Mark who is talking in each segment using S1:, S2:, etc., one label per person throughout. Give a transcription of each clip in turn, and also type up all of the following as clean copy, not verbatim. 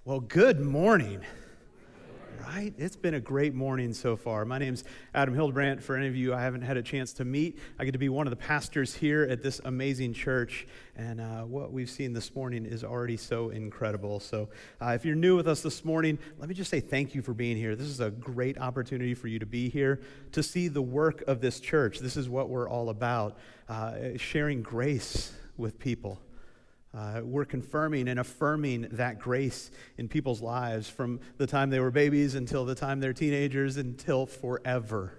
S1: Well, good morning. Right? It's been a great morning so far. My name's Adam Hildebrandt. For any of you I haven't had a chance to meet, I get to be one of the pastors here at this amazing church, and what we've seen this morning is already so incredible. So if you're new with us this morning, let me just say thank you for being here. This is a great opportunity for you to be here, to see the work of this church. This is what we're all about, sharing grace with people. We're confirming and affirming that grace in people's lives from the time they were babies until the time they're teenagers until forever.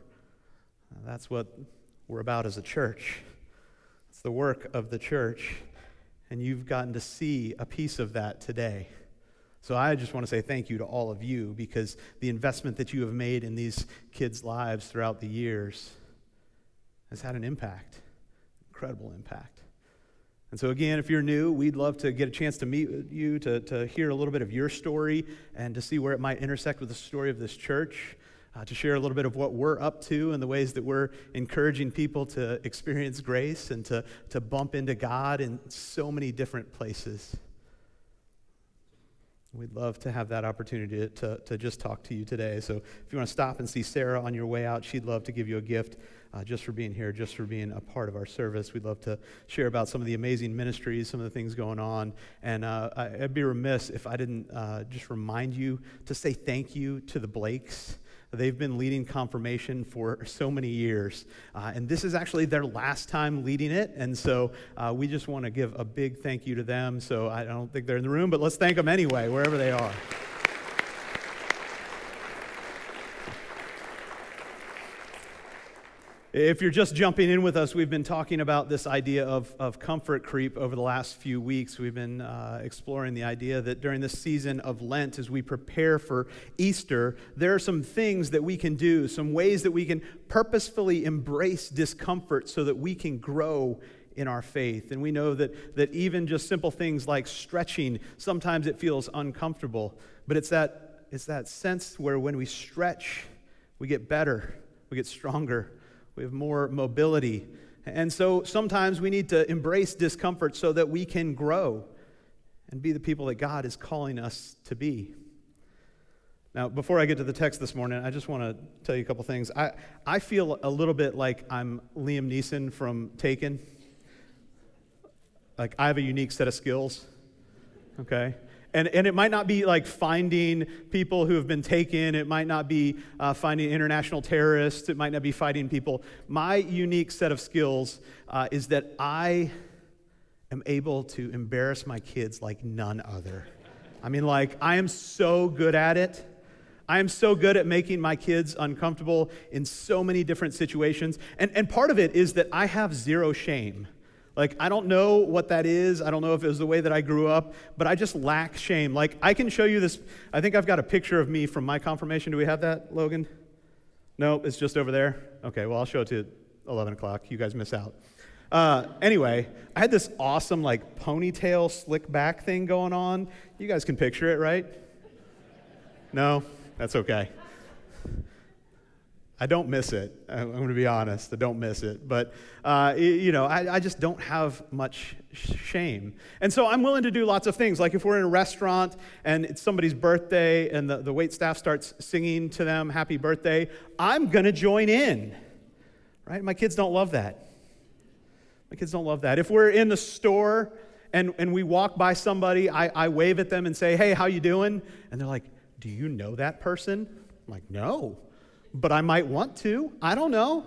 S1: That's what we're about as a church. It's the work of the church, and you've gotten to see a piece of that today. So I just want to say thank you to all of you, because the investment that you have made in these kids' lives throughout the years has had an impact, incredible impact. And so again, if you're new, we'd love to get a chance to meet with you, to hear a little bit of your story and to see where it might intersect with the story of this church, to share a little bit of what we're up to and the ways that we're encouraging people to experience grace and to bump into God in so many different places. We'd love to have that opportunity to just talk to you today. So if you want to stop and see Sarah on your way out, she'd love to give you a gift just for being here, just for being a part of our service. We'd love to share about some of the amazing ministries, some of the things going on. And I'd be remiss if I didn't just remind you to say thank you to the Blakes. They've been leading confirmation for so many years, and this is actually their last time leading it, and so we just want to give a big thank you to them. So I don't think they're in the room, but let's thank them anyway, wherever they are. If you're just jumping in with us, we've been talking about this idea of comfort creep over the last few weeks. We've been exploring the idea that during this season of Lent, as we prepare for Easter, there are some things that we can do, some ways that we can purposefully embrace discomfort so that we can grow in our faith. And we know that even just simple things like stretching, sometimes it feels uncomfortable, but it's that sense where when we stretch, we get better, we get stronger, we have more mobility. And so sometimes we need to embrace discomfort so that we can grow and be the people that God is calling us to be. Now, before I get to the text this morning, I just want to tell you a couple things. I feel a little bit like I'm Liam Neeson from Taken. Like I have a unique set of skills, okay? And it might not be like finding people who have been taken. It might not be finding international terrorists. It might not be fighting people. My unique set of skills is that I am able to embarrass my kids like none other. I mean, like, I am so good at it. I am so good at making my kids uncomfortable in so many different situations. And part of it is that I have zero shame. Like, I don't know what that is. I don't know if it was the way that I grew up, but I just lack shame. Like, I can show you this. I think I've got a picture of me from my confirmation. Do we have that, Logan? No, it's just over there? Okay, well, I'll show it to you at 11 o'clock. You guys miss out. Anyway, I had this awesome, like, ponytail slick back thing going on. You guys can picture it, right? No? That's okay. I don't miss it. I'm going to be honest. I don't miss it. But, I just don't have much shame. And so I'm willing to do lots of things. Like if we're in a restaurant and it's somebody's birthday and the wait staff starts singing to them, happy birthday, I'm going to join in. Right? My kids don't love that. My kids don't love that. If we're in the store and we walk by somebody, I wave at them and say, hey, how you doing? And they're like, do you know that person? I'm like, no. But I might want to. I don't know.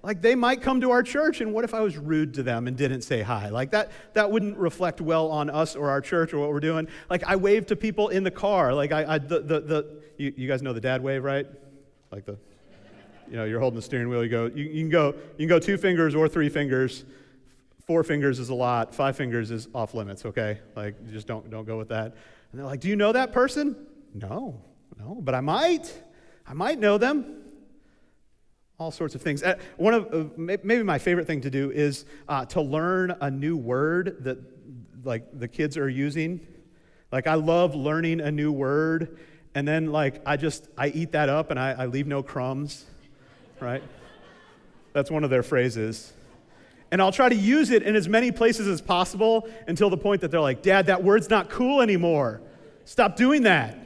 S1: Like, they might come to our church, and what if I was rude to them and didn't say hi? Like, that wouldn't reflect well on us or our church or what we're doing. Like, I wave to people in the car. Like, you guys know the dad wave, right? Like you're holding the steering wheel. You can go 2 fingers or 3 fingers. 4 fingers is a lot. 5 fingers is off limits, okay? Like, you just don't go with that. And they're like, do you know that person? No, but I might know them. All sorts of things. One of maybe my favorite thing to do is to learn a new word that, like, the kids are using. Like, I love learning a new word, and then, like, I eat that up and I leave no crumbs, right? That's one of their phrases. And I'll try to use it in as many places as possible until the point that they're like, Dad, that word's not cool anymore. Stop doing that.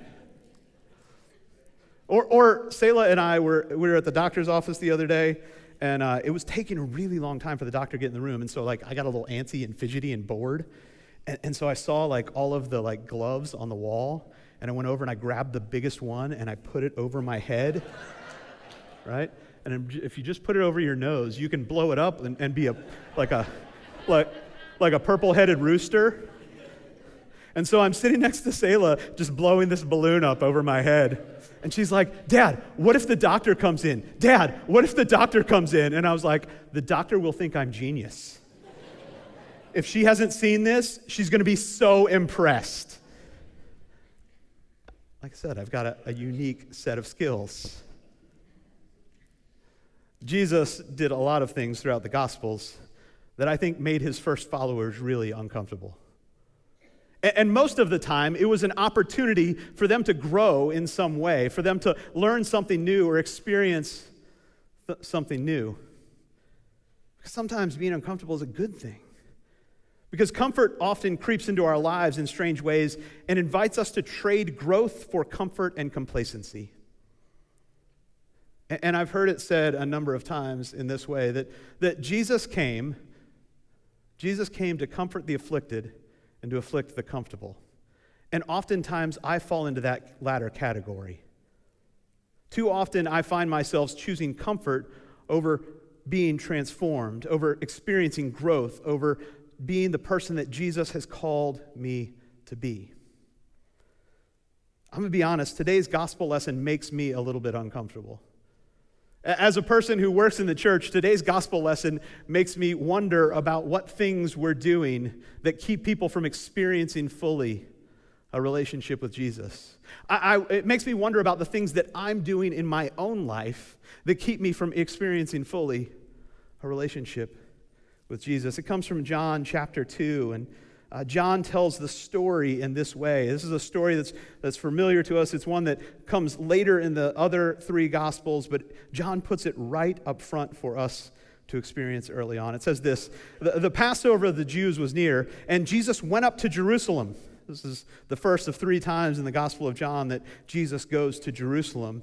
S1: Or Selah and I we were at the doctor's office the other day, and it was taking a really long time for the doctor to get in the room, and so like I got a little antsy and fidgety and bored, and so I saw like all of the like gloves on the wall, and I went over and I grabbed the biggest one and I put it over my head, right? And if you just put it over your nose, you can blow it up and be like a purple-headed rooster. And so I'm sitting next to Selah, just blowing this balloon up over my head. And she's like, Dad, what if the doctor comes in? Dad, what if the doctor comes in? And I was like, the doctor will think I'm genius. If she hasn't seen this, she's going to be so impressed. Like I said, I've got a unique set of skills. Jesus did a lot of things throughout the Gospels that I think made his first followers really uncomfortable. And most of the time, it was an opportunity for them to grow in some way, for them to learn something new or experience something new. Because sometimes being uncomfortable is a good thing. Because comfort often creeps into our lives in strange ways and invites us to trade growth for comfort and complacency. And I've heard it said a number of times in this way that Jesus came to comfort the afflicted and to afflict the comfortable. And oftentimes I fall into that latter category. Too often I find myself choosing comfort over being transformed, over experiencing growth, over being the person that Jesus has called me to be. I'm going to be honest, today's gospel lesson makes me a little bit uncomfortable. As a person who works in the church, today's gospel lesson makes me wonder about what things we're doing that keep people from experiencing fully a relationship with Jesus. It makes me wonder about the things that I'm doing in my own life that keep me from experiencing fully a relationship with Jesus. It comes from John chapter 2, and John tells the story in this way. This is a story that's familiar to us. It's one that comes later in the other three Gospels, but John puts it right up front for us to experience early on. It says this, the Passover of the Jews was near, and Jesus went up to Jerusalem. This is the first of 3 times in the Gospel of John that Jesus goes to Jerusalem.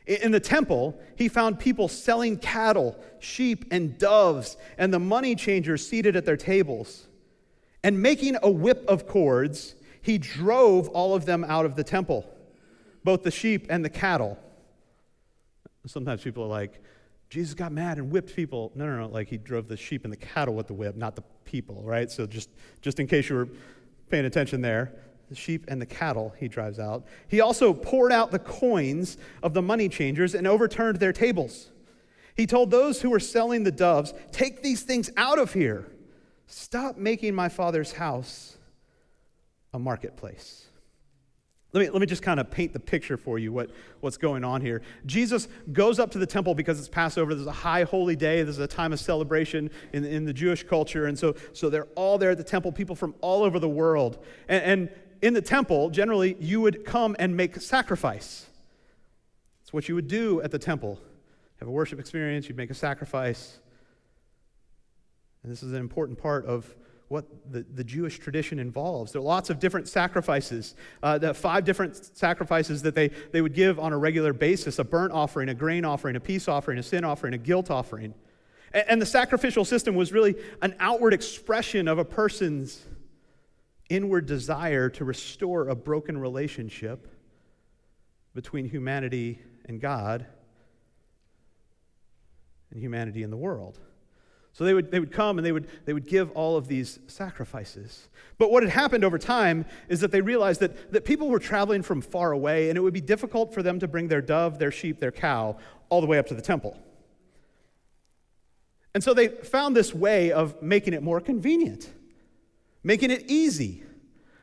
S1: In the temple, he found people selling cattle, sheep, and doves, and the money changers seated at their tables. And making a whip of cords, he drove all of them out of the temple, both the sheep and the cattle. Sometimes people are like, Jesus got mad and whipped people. No, like he drove the sheep and the cattle with the whip, not the people, right? So just in case you were paying attention there, the sheep and the cattle he drives out. He also poured out the coins of the money changers and overturned their tables. He told those who were selling the doves, take these things out of here. Stop making my Father's house a marketplace. Let me just kind of paint the picture for you what's going on here. Jesus goes up to the temple because it's Passover. There's a high holy day. There's a time of celebration in the Jewish culture. And so they're all there at the temple, people from all over the world. And in the temple, generally, you would come and make a sacrifice. It's what you would do at the temple. Have a worship experience, you'd make a sacrifice. And this is an important part of what the Jewish tradition involves. There are lots of different sacrifices. The 5 different sacrifices that they would give on a regular basis: a burnt offering, a grain offering, a peace offering, a sin offering, a guilt offering. And the sacrificial system was really an outward expression of a person's inward desire to restore a broken relationship between humanity and God and humanity and the world. So they would come and they would give all of these sacrifices. But what had happened over time is that they realized that people were traveling from far away, and it would be difficult for them to bring their dove, their sheep, their cow all the way up to the temple. And so they found this way of making it more convenient, making it easy.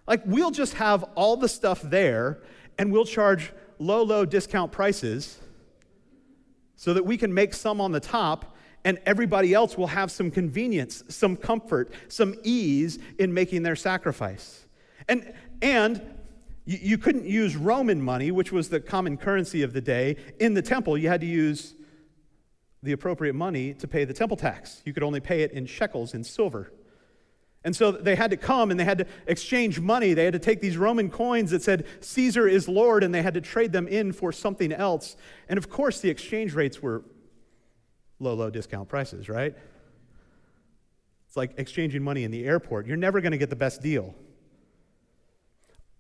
S1: Like, we'll just have all the stuff there, and we'll charge low discount prices so that we can make some on the top, and everybody else will have some convenience, some comfort, some ease in making their sacrifice. And you couldn't use Roman money, which was the common currency of the day. In the temple, you had to use the appropriate money to pay the temple tax. You could only pay it in shekels, in silver. And so they had to come and they had to exchange money. They had to take these Roman coins that said, Caesar is Lord, and they had to trade them in for something else. And of course, the exchange rates were low discount prices, right? It's like exchanging money in the airport. You're never going to get the best deal.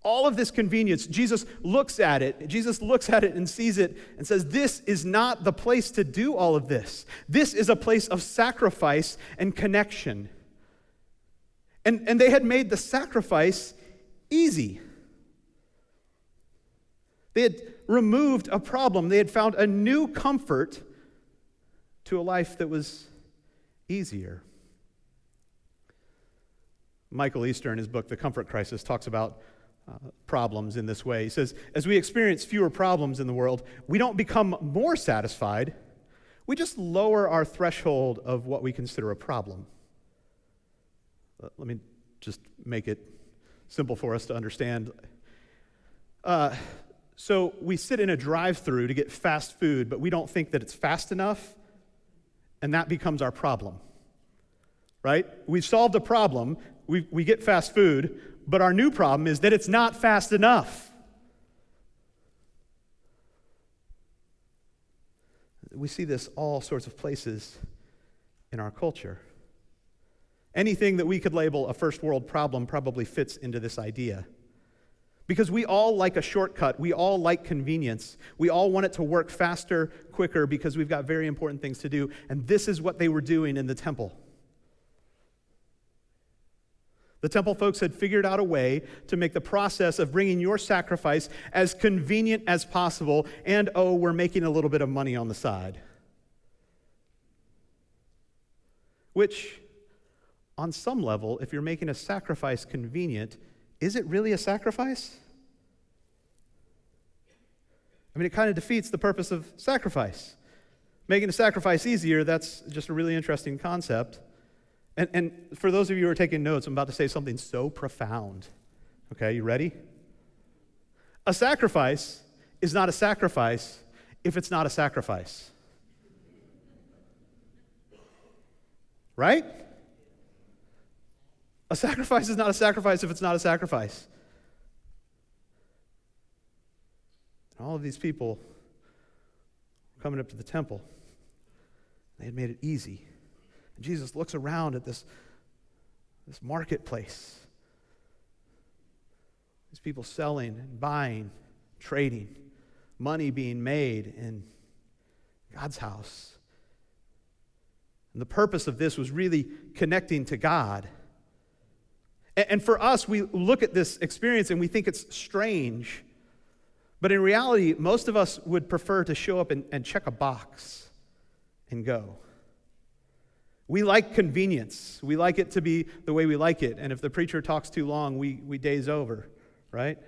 S1: All of this convenience, Jesus looks at it. Jesus looks at it and sees it and says, this is not the place to do all of this. This is a place of sacrifice and connection. And they had made the sacrifice easy. They had removed a problem. They had found a new comfort to a life that was easier. Michael Easter, in his book, The Comfort Crisis, talks about problems in this way. He says, as we experience fewer problems in the world, we don't become more satisfied. We just lower our threshold of what we consider a problem. Let me just make it simple for us to understand. So we sit in a drive-thru to get fast food, but we don't think that it's fast enough, and that becomes our problem, right? We've solved a problem. We get fast food, but our new problem is that it's not fast enough. We see this all sorts of places in our culture. Anything that we could label a first world problem probably fits into this idea. Because we all like a shortcut. We all like convenience. We all want it to work faster, quicker, because we've got very important things to do. And this is what they were doing in the temple. The temple folks had figured out a way to make the process of bringing your sacrifice as convenient as possible. And, we're making a little bit of money on the side. Which, on some level, if you're making a sacrifice convenient, is it really a sacrifice? I mean, it kind of defeats the purpose of sacrifice. Making a sacrifice easier, that's just a really interesting concept. And for those of you who are taking notes, I'm about to say something so profound. Okay, you ready? A sacrifice is not a sacrifice if it's not a sacrifice. Right? A sacrifice is not a sacrifice if it's not a sacrifice. And all of these people were coming up to the temple. They had made it easy. And Jesus looks around at this marketplace. These people selling and buying, trading, money being made in God's house. And the purpose of this was really connecting to God. And for us, we look at this experience and we think it's strange. But in reality, most of us would prefer to show up and check a box and go. We like convenience. We like it to be the way we like it. And if the preacher talks too long, we daze over, right?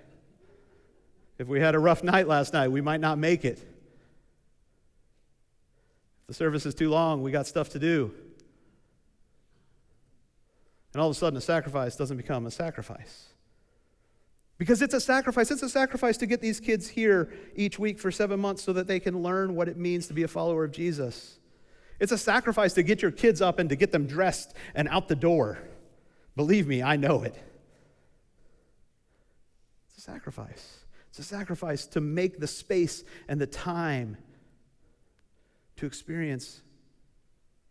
S1: If we had a rough night last night, we might not make it. If the service is too long, we got stuff to do. And all of a sudden, a sacrifice doesn't become a sacrifice. Because it's a sacrifice. It's a sacrifice to get these kids here each week for 7 months so that they can learn what it means to be a follower of Jesus. It's a sacrifice to get your kids up and to get them dressed and out the door. Believe me, I know it. It's a sacrifice. It's a sacrifice to make the space and the time to experience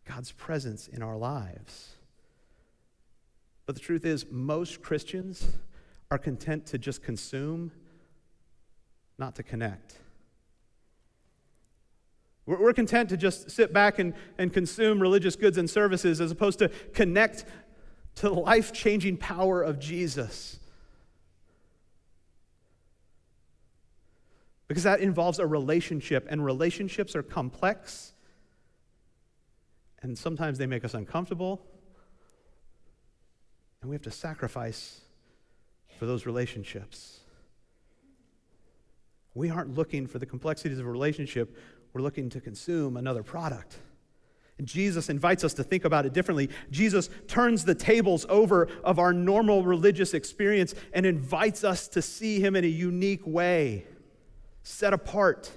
S1: God's presence in our lives. But the truth is, most Christians are content to just consume, not to connect. We're content to just sit back and consume religious goods and services as opposed to connect to the life-changing power of Jesus. Because that involves a relationship, and relationships are complex, and sometimes they make us uncomfortable. And we have to sacrifice for those relationships. We aren't looking for the complexities of a relationship. We're looking to consume another product. And Jesus invites us to think about it differently. Jesus turns the tables over of our normal religious experience and invites us to see him in a unique way, set apart.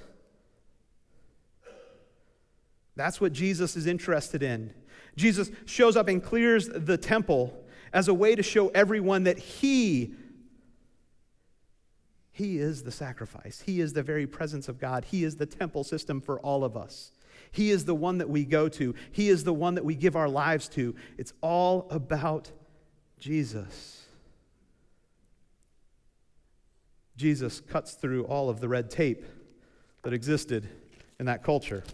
S1: That's what Jesus is interested in. Jesus shows up and clears the temple. as a way to show everyone that He is the sacrifice. He is the very presence of God. He is the temple system for all of us. He is the one that we go to. He is the one that we give our lives to. It's all about Jesus. Jesus cuts through all of the red tape that existed in that culture.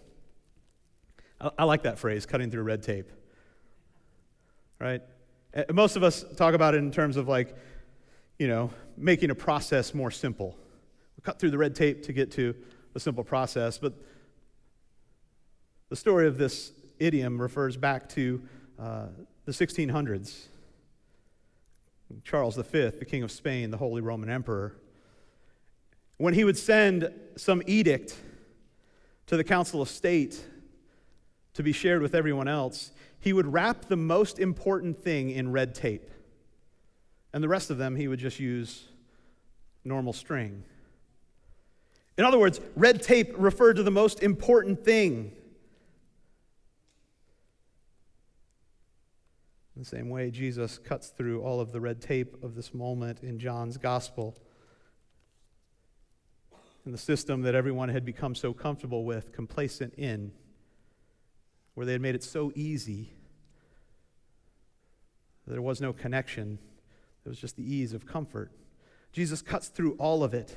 S1: I like that phrase, cutting through red tape. Right? Most of us talk about it in terms of making a process more simple. We cut through the red tape to get to a simple process, but the story of this idiom refers back to the 1600s. Charles V, the King of Spain, the Holy Roman Emperor, when he would send some edict to the Council of State to be shared with everyone else, he would wrap the most important thing in red tape. And the rest of them, he would just use normal string. In other words, red tape referred to the most important thing. In the same way, Jesus cuts through all of the red tape of this moment in John's gospel. In the system that everyone had become so comfortable with, complacent in, where they had made it so easy, there was no connection. It was just the ease of comfort. Jesus cuts through all of it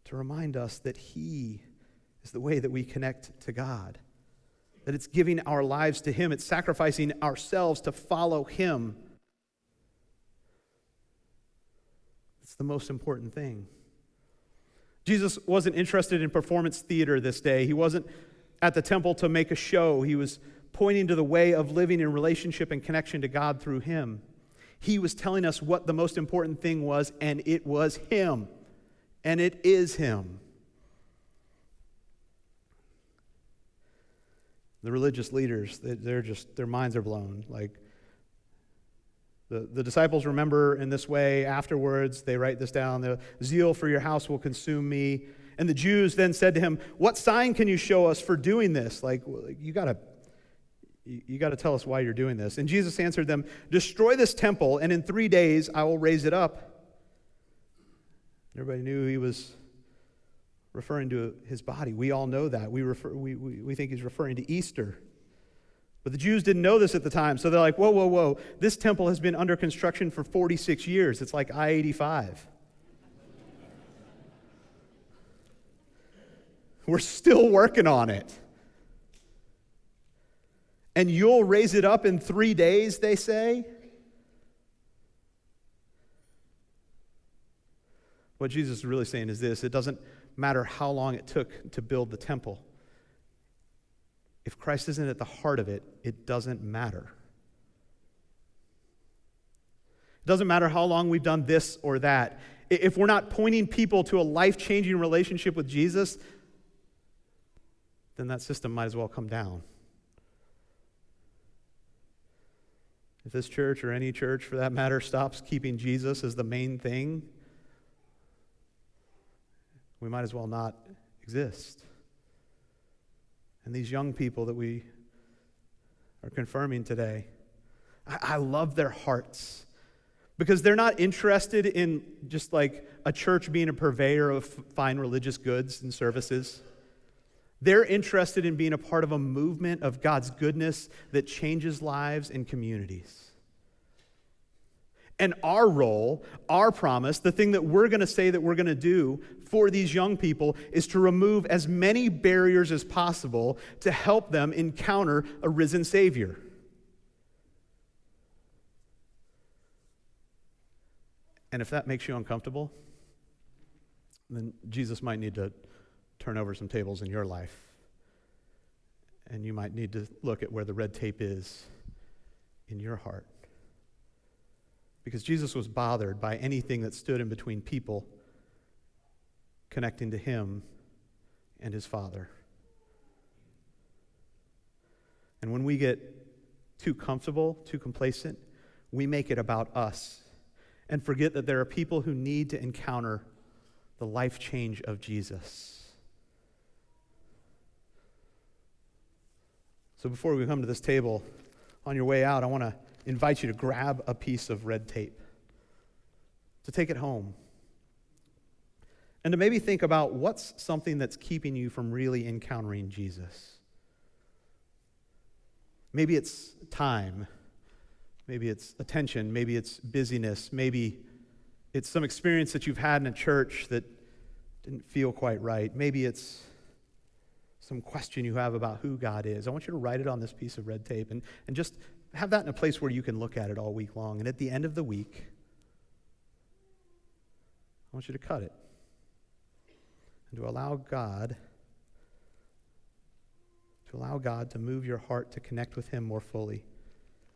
S1: to remind us that He is the way that we connect to God, that it's giving our lives to Him, it's sacrificing ourselves to follow Him. It's the most important thing. Jesus wasn't interested in performance theater this day. He wasn't at the temple to make a show. He was pointing to the way of living in relationship and connection to God through Him. He was telling us what the most important thing was, and it was Him. And it is Him. The religious leaders, their minds are blown. Like, the disciples remember in this way afterwards. They write this down. The zeal for your house will consume me. And the Jews then said to Him, what sign can you show us for doing this? You got to tell us why you're doing this. And Jesus answered them, destroy this temple, and in 3 days I will raise it up. Everybody knew He was referring to His body. We all know that. We think He's referring to Easter. But the Jews didn't know this at the time, so they're like, whoa. This temple has been under construction for 46 years. It's like I-85. We're still working on it. And you'll raise it up in 3 days, they say? What Jesus is really saying is this: it doesn't matter how long it took to build the temple. If Christ isn't at the heart of it, it doesn't matter. It doesn't matter how long we've done this or that. If we're not pointing people to a life-changing relationship with Jesus, then that system might as well come down. If this church, or any church for that matter, stops keeping Jesus as the main thing, we might as well not exist. And these young people that we are confirming today, I love their hearts, because they're not interested in just like a church being a purveyor of fine religious goods and services. They're interested in being a part of a movement of God's goodness that changes lives and communities. And our role, our promise, the thing that we're going to say that we're going to do for these young people is to remove as many barriers as possible to help them encounter a risen Savior. And if that makes you uncomfortable, then Jesus might need to turn over some tables in your life. And you might need to look at where the red tape is in your heart. Because Jesus was bothered by anything that stood in between people connecting to Him and His Father. And when we get too comfortable, too complacent, we make it about us and forget that there are people who need to encounter the life change of Jesus. So before we come to this table, on your way out, I want to invite you to grab a piece of red tape, to take it home, and to maybe think about what's something that's keeping you from really encountering Jesus. Maybe it's time. Maybe it's attention. Maybe it's busyness. Maybe it's some experience that you've had in a church that didn't feel quite right. Maybe it's some question you have about who God is. I want you to write it on this piece of red tape and just have that in a place where you can look at it all week long. And at the end of the week, I want you to cut it and to allow God to move your heart to connect with him more fully.